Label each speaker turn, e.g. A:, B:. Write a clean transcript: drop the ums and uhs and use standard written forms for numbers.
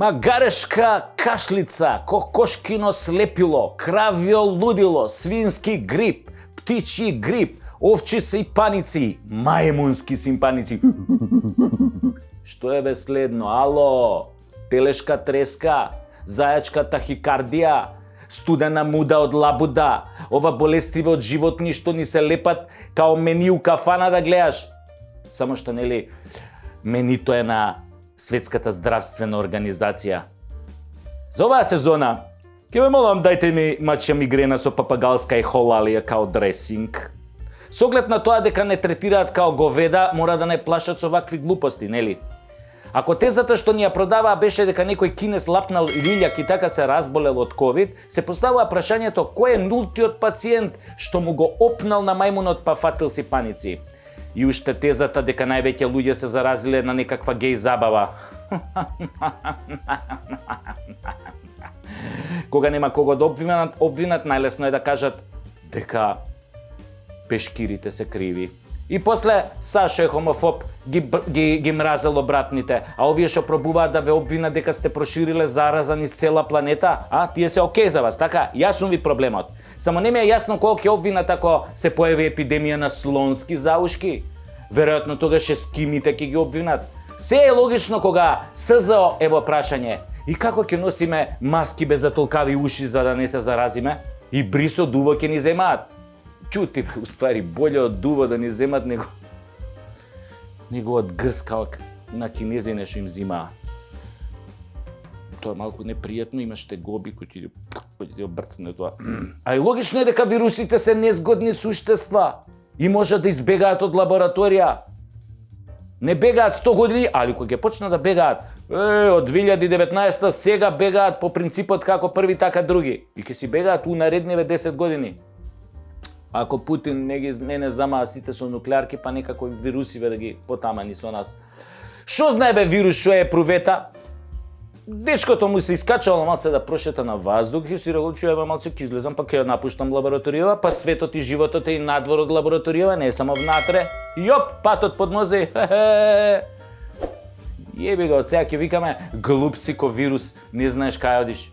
A: магарешка кашлица, кокошкино слепило, кравјо лудило, свински грип, птичји грип, овчи сипаници, мајмунски симпаници. Што е бе следно? Ало, телешка треска, зајачка тахикардија, студена муда од лабуда, ова болестиве од животни што ни се лепат као мени у кафана да гледаш. Само што нели менито е на Светската здравствена организација. За оваа сезона, ќе ве молам дајте ми мачја мигрена со папагалска и холалија као дресинг. Со оглед на тоа дека не третираат као говеда, мора да не плашат со вакви глупости, нели? Ако тезата што ни ја продаваа беше дека некој кинес лапнал лиљак и така се разболел од ковид, се поставува прашањето кој е нултиот пациент што му го опнал на мајмунот па фатил сипаници. И уште тезата дека највеќе луѓе се заразиле на некаква геј забава. Кога нема кого да обвинат, најлесно е да кажат дека пешкирите се криви. И после Сашо е хомофоб, ги мразело братните, а овие што пробуваат да ве обвинат дека сте прошириле зараза низ цела планета, тие се окей за вас, така? Јасно ви проблемот. Само не ми е јасно колку ќе обвинат ако се појави епидемија на слонски заушки. Веројатно тогаш ескимите ќе ги обвинат. Се е логично кога СЗО е во прашање. И како ќе носиме маски без затолкави уши за да не се заразиме? И брисо дуво ќе ни земаат. Чути, уствари, болje од дуво да ни земат него од гс као на кинезине што им зимаа. Тоа малку непријатно, имаш тегоби кои ти обрцне тоа. А и логично е дека вирусите се незгодни суштества и можат да избегаат од лабораторија. Не бегаат 100 години, али кога ќе почнат да бегаат, од 2019 сега бегаат по принципот како први така други. И ќе си бегаат у наредниве 10 години. Ако Путин не замаа сите со нуклеарки, па некако вирусиве да ги потамани со нас. Шо знае бе вирус, шо е прувета? Дечкото му се искачало малце да прошета на воздух и си рекол, чуја малце ќе излезам, па ќе ја напуштам лабораторија, па светот и животот е и надвор од лабораторија, не е само внатре. Јоп, патот под нозе. Јеби го, од сега ќе викаме глуп си ко вирус, не знаеш кај одиш.